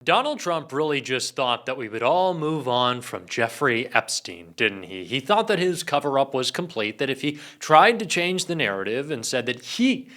Donald Trump really just thought that we would all move on from Jeffrey Epstein, didn't he? He thought that his cover-up was complete, that if he tried to change the narrative and said that he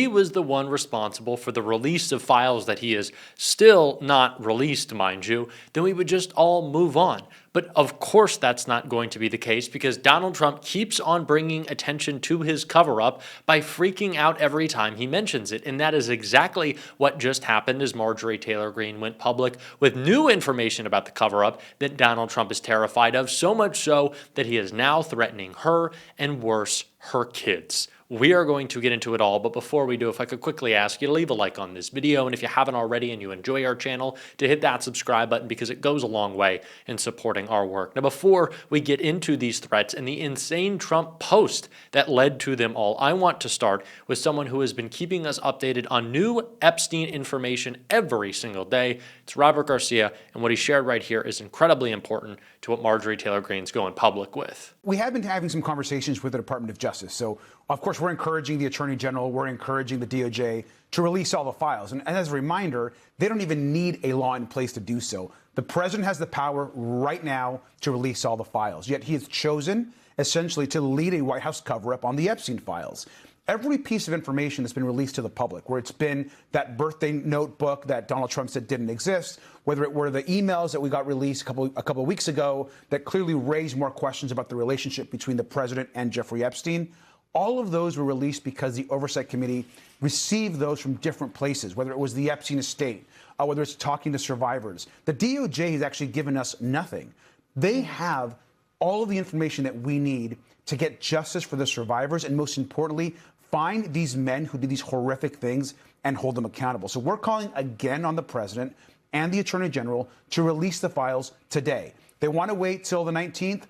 was the one responsible for the release of files that he is still not released, mind you, then we would just all move on. But of course that's not going to be the case because Donald Trump keeps on bringing attention to his cover-up by freaking out every time he mentions it. And that is exactly what just happened as Marjorie Taylor Greene went public with new information about the cover-up that Donald Trump is terrified of, so much so that he is now threatening her and worse, her kids. We are going to get into it all, but before we do, if I could quickly ask you to leave a like on this video, and if you haven't already and you enjoy our channel, to hit that subscribe button because it goes a long way in supporting our work. Now, before we get into these threats and the insane Trump post that led to them all, I want to start with someone who has been keeping us updated on new Epstein information every single day. It's Robert Garcia, and what he shared right here is incredibly important to what Marjorie Taylor Greene's going public with. We have been having some conversations with the Department of Justice. So, of course, we're encouraging the Attorney General, we're encouraging the DOJ to release all the files. And as a reminder, they don't even need a law in place to do so. The president has the power right now to release all the files. Yet he has chosen, essentially, to lead a White House cover-up on the Epstein files. Every piece of information that's been released to the public, where it's been that birthday notebook that Donald Trump said didn't exist, whether it were the emails that we got released a couple of weeks ago that clearly raised more questions about the relationship between the president and Jeffrey Epstein, all of those were released because the Oversight Committee received those from different places, whether it was the Epstein estate, whether it's talking to survivors. The DOJ has actually given us nothing. They have all of the information that we need to get justice for the survivors and, most importantly, find these men who did these horrific things and hold them accountable. So we're calling again on the president and the attorney general to release the files today. They want to wait till the 19th.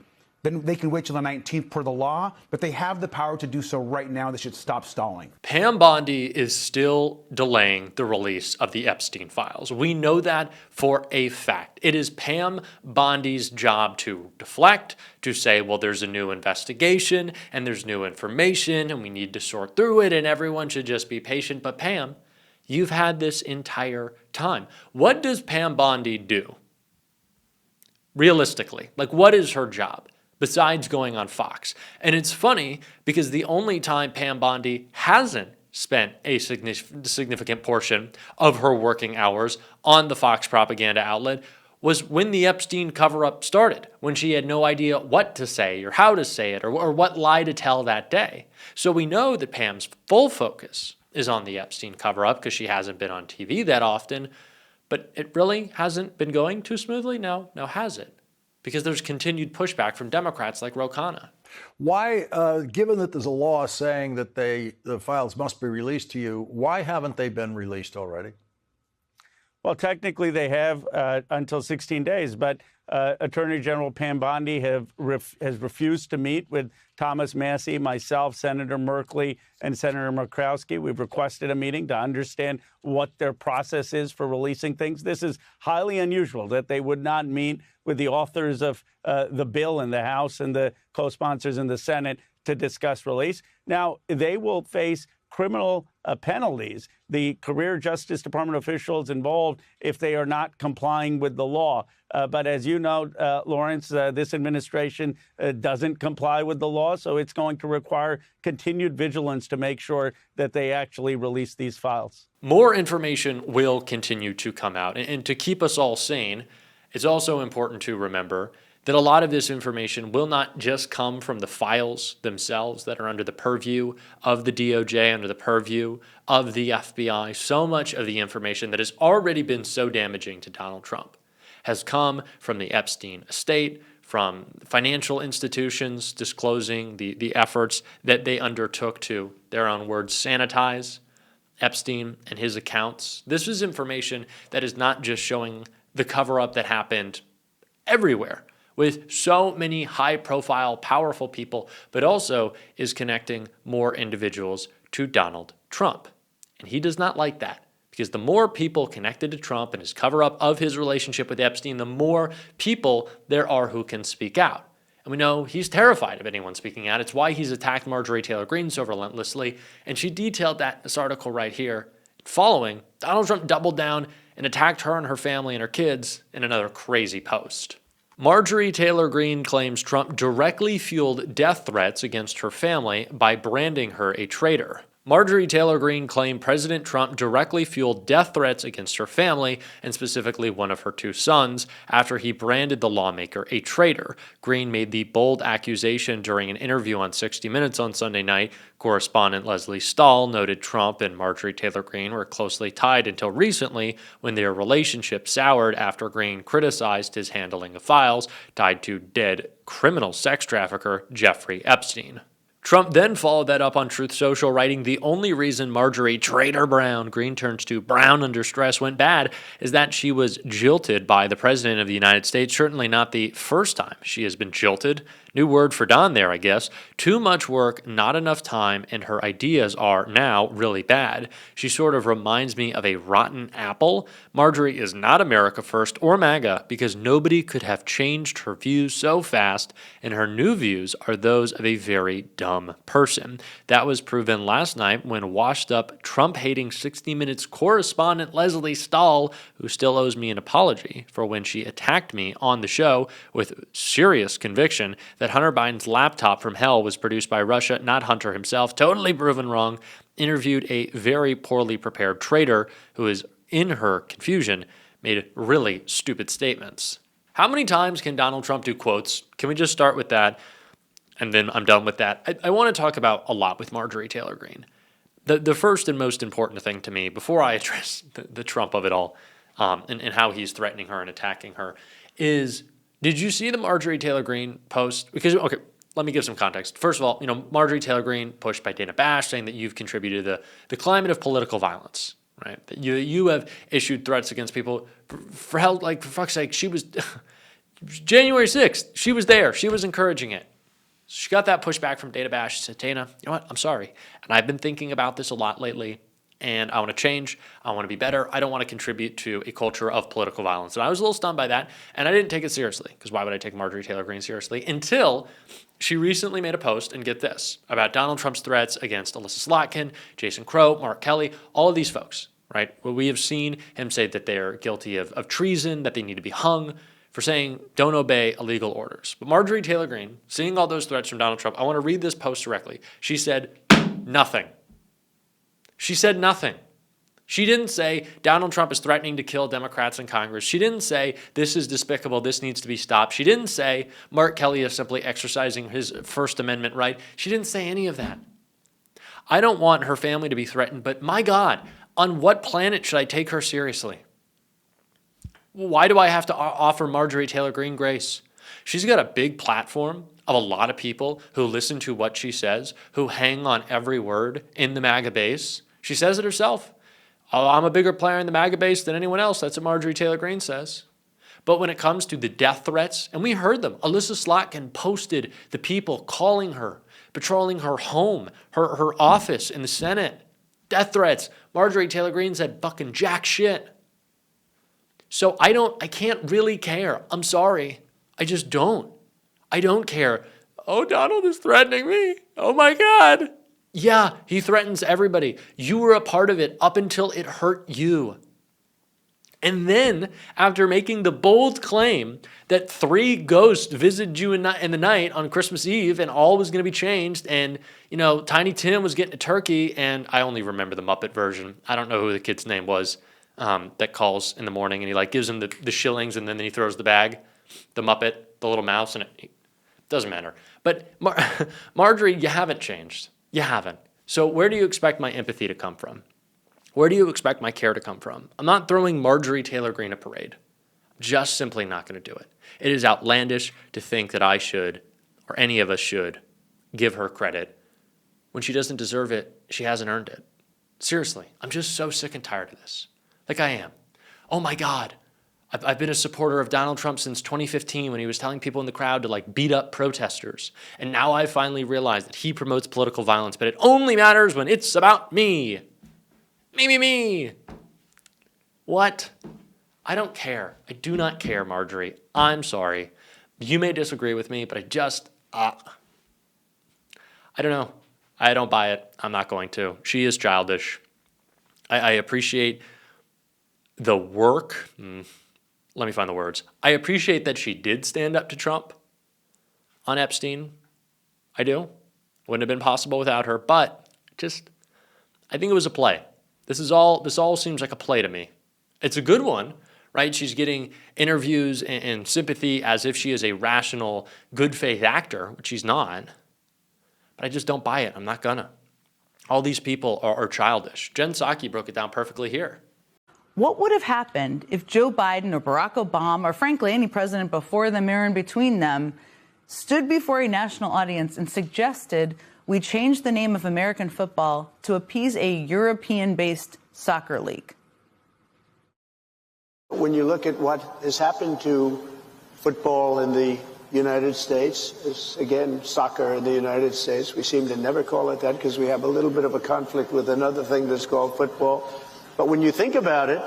Then they can wait till the 19th per the law, but they have the power to do so right now. They should stop stalling. Pam Bondi is still delaying the release of the Epstein files. We know that for a fact. It is Pam Bondi's job to deflect, to say, well, there's a new investigation and there's new information and we need to sort through it and everyone should just be patient. But Pam, you've had this entire time. What does Pam Bondi do? Realistically, like what is her job? Besides going on Fox. And it's funny because the only time Pam Bondi hasn't spent a significant portion of her working hours on the Fox propaganda outlet was when the Epstein cover-up started, when she had no idea what to say or how to say it or what lie to tell that day. So we know that Pam's full focus is on the Epstein cover-up because she hasn't been on TV that often, but it really hasn't been going too smoothly now has it? Because there's continued pushback from Democrats like Ro Khanna. Why, given that there's a law saying that the files must be released to you, why haven't they been released already? Well, technically they have until 16 days, but Attorney General Pam Bondi has refused to meet with Thomas Massie, myself, Senator Merkley, and Senator Murkowski. We've requested a meeting to understand what their process is for releasing things. This is highly unusual that they would not meet with the authors of the bill in the House and the co-sponsors in the Senate to discuss release. Now, they will face criminal penalties, the career Justice Department officials involved, if they are not complying with the law. But as you know, Lawrence, this administration doesn't comply with the law, so it's going to require continued vigilance to make sure that they actually release these files. More information will continue to come out. And to keep us all sane, it's also important to remember that a lot of this information will not just come from the files themselves that are under the purview of the DOJ, under the purview of the FBI. So much of the information that has already been so damaging to Donald Trump has come from the Epstein estate, from financial institutions disclosing the efforts that they undertook to, their own words, sanitize Epstein and his accounts. This is information that is not just showing the cover-up that happened everywhere with so many high-profile, powerful people, but also is connecting more individuals to Donald Trump. And he does not like that because the more people connected to Trump and his cover-up of his relationship with Epstein, the more people there are who can speak out. And we know he's terrified of anyone speaking out. It's why he's attacked Marjorie Taylor Greene so relentlessly. And she detailed that in this article right here. Following, Donald Trump doubled down and attacked her and her family and her kids in another crazy post. Marjorie Taylor Greene claims Trump directly fueled death threats against her family by branding her a traitor. Marjorie Taylor Greene claimed President Trump directly fueled death threats against her family, and specifically one of her two sons, after he branded the lawmaker a traitor. Greene made the bold accusation during an interview on 60 Minutes on Sunday night. Correspondent Leslie Stahl noted Trump and Marjorie Taylor Greene were closely tied until recently, when their relationship soured after Greene criticized his handling of files tied to dead criminal sex trafficker Jeffrey Epstein. Trump then followed that up on Truth Social, writing, "The only reason Marjorie Traitor Brown, Greene turns to Brown under stress, went bad is that she was jilted by the President of the United States. Certainly not the first time she has been jilted." New word for Don there, I guess. Too much work, not enough time, and her ideas are now really bad. She sort of reminds me of a rotten apple. Marjorie is not America First or MAGA because nobody could have changed her views so fast, and her new views are those of a very dumb person. That was proven last night when washed-up, Trump-hating 60 Minutes correspondent Leslie Stahl, who still owes me an apology for when she attacked me on the show with serious conviction that Hunter Biden's laptop from hell was produced by Russia, not Hunter himself, totally proven wrong, interviewed a very poorly prepared traitor who is, in her confusion, made really stupid statements. How many times can Donald Trump do quotes? Can we just start with that? And then I'm done with that. I want to talk about a lot with Marjorie Taylor Greene. The first and most important thing to me, before I address the Trump of it all, and how he's threatening her and attacking her, is, did you see the Marjorie Taylor Greene post? Because, okay, let me give some context. First of all, Marjorie Taylor Greene pushed by Dana Bash, saying that you've contributed to the climate of political violence, right? That you have issued threats against people for hell, like, for fuck's sake, she was, January 6th, she was there. She was encouraging it. She got that pushback from Dana Bash. She said, Dana, you know what? I'm sorry. And I've been thinking about this a lot lately, and I want to change. I want to be better. I don't want to contribute to a culture of political violence. And I was a little stunned by that, and I didn't take it seriously, because why would I take Marjorie Taylor Greene seriously? Until she recently made a post, and get this, about Donald Trump's threats against Alyssa Slotkin, Jason Crow, Mark Kelly, all of these folks, right? Well, we have seen him say that they're guilty of treason, that they need to be hung for saying don't obey illegal orders. But Marjorie Taylor Greene, seeing all those threats from Donald Trump, I want to read this post directly. She said nothing. She said nothing. She didn't say Donald Trump is threatening to kill Democrats in Congress. She didn't say this is despicable, this needs to be stopped. She didn't say Mark Kelly is simply exercising his First Amendment right. She didn't say any of that. I don't want her family to be threatened, but my God, on what planet should I take her seriously? Why do I have to offer Marjorie Taylor Greene grace? She's got a big platform of a lot of people who listen to what she says, who hang on every word in the MAGA base. She says it herself. Oh, I'm a bigger player in the MAGA base than anyone else. That's what Marjorie Taylor Greene says. But when it comes to the death threats, and we heard them, Alyssa Slotkin posted the people calling her, patrolling her home, her office in the Senate. Death threats. Marjorie Taylor Greene said fucking jack shit. So I can't really care. I'm sorry. I just don't. I don't care. Oh, Donald is threatening me. Oh my God. Yeah, he threatens everybody. You were a part of it up until it hurt you. And then, after making the bold claim that 3 ghosts visited you in the night on Christmas Eve and all was going to be changed, and, Tiny Tim was getting a turkey, and I only remember the Muppet version. I don't know who the kid's name was. That calls in the morning, and he gives him the shillings, and then he throws the bag, the Muppet, the little mouse, and it doesn't matter. But Marjorie, you haven't changed. You haven't. So where do you expect my empathy to come from? Where do you expect my care to come from? I'm not throwing Marjorie Taylor Greene a parade. I'm just simply not going to do it. It is outlandish to think that I should, or any of us should, give her credit when she doesn't deserve it. She hasn't earned it. Seriously, I'm just so sick and tired of this. Like I am. Oh my God. I've been a supporter of Donald Trump since 2015 when he was telling people in the crowd to beat up protesters. And now I finally realized that he promotes political violence, but it only matters when it's about me. Me. What? I don't care. I do not care, Marjorie. I'm sorry. You may disagree with me, but I don't know. I don't buy it. I'm not going to. She is childish. I appreciate the work, let me find the words. I appreciate that she did stand up to Trump on Epstein. I do. Wouldn't have been possible without her, but I think it was a play. This all seems like a play to me. It's a good one, right? She's getting interviews and sympathy as if she is a rational, good faith actor, which she's not. But I just don't buy it. I'm not gonna. All these people are childish. Jen Psaki broke it down perfectly here. What would have happened if Joe Biden or Barack Obama, or frankly any president before them or in between them, stood before a national audience and suggested we change the name of American football to appease a European-based soccer league? When you look at what has happened to football in the United States, again, soccer in the United States, we seem to never call it that because we have a little bit of a conflict with another thing that's called football. But when you think about it,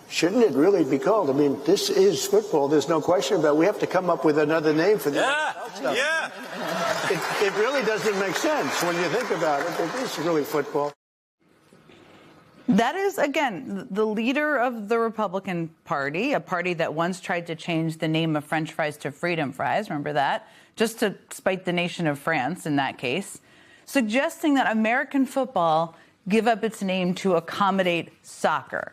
shouldn't it really be called? I mean, this is football. There's no question about it. We have to come up with another name for this. Yeah. It really doesn't make sense when you think about it. It is really football. That is, again, the leader of the Republican Party, a party that once tried to change the name of French fries to freedom fries, remember that? Just to spite the nation of France in that case, suggesting that American football give up its name to accommodate soccer.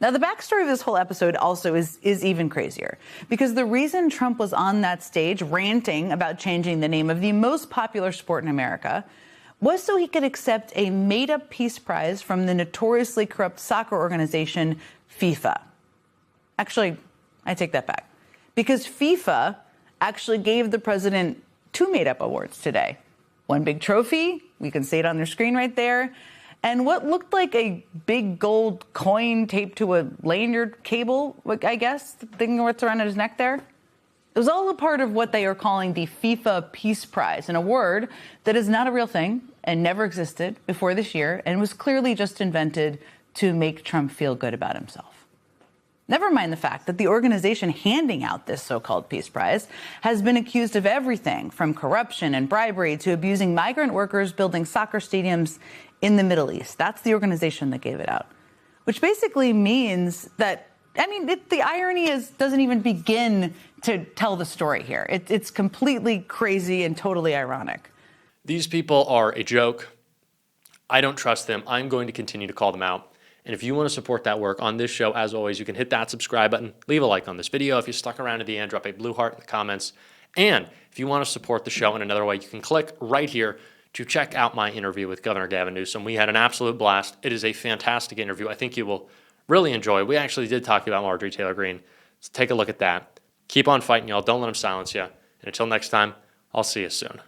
Now, the backstory of this whole episode also is even crazier, because the reason Trump was on that stage ranting about changing the name of the most popular sport in America was so he could accept a made-up peace prize from the notoriously corrupt soccer organization FIFA. Actually, I take that back, because FIFA actually gave the president 2 made-up awards today. One big trophy, we can see it on their screen right there, and what looked like a big gold coin taped to a lanyard cable, I guess, the thing what's around his neck there. It was all a part of what they are calling the FIFA Peace Prize, an award that is not a real thing and never existed before this year and was clearly just invented to make Trump feel good about himself. Never mind the fact that the organization handing out this so-called Peace Prize has been accused of everything from corruption and bribery to abusing migrant workers building soccer stadiums in the Middle East. That's the organization that gave it out, which basically means that, the irony doesn't even begin to tell the story here. It's completely crazy and totally ironic. These people are a joke. I don't trust them. I'm going to continue to call them out. And if you want to support that work on this show, as always, you can hit that subscribe button, leave a like on this video. If you stuck around to the end, drop a blue heart in the comments. And if you want to support the show in another way, you can click right here to check out my interview with Governor Gavin Newsom. We had an absolute blast. It is a fantastic interview. I think you will really enjoy. We actually did talk about Marjorie Taylor Greene. So take a look at that. Keep on fighting, y'all. Don't let them silence you. And until next time, I'll see you soon.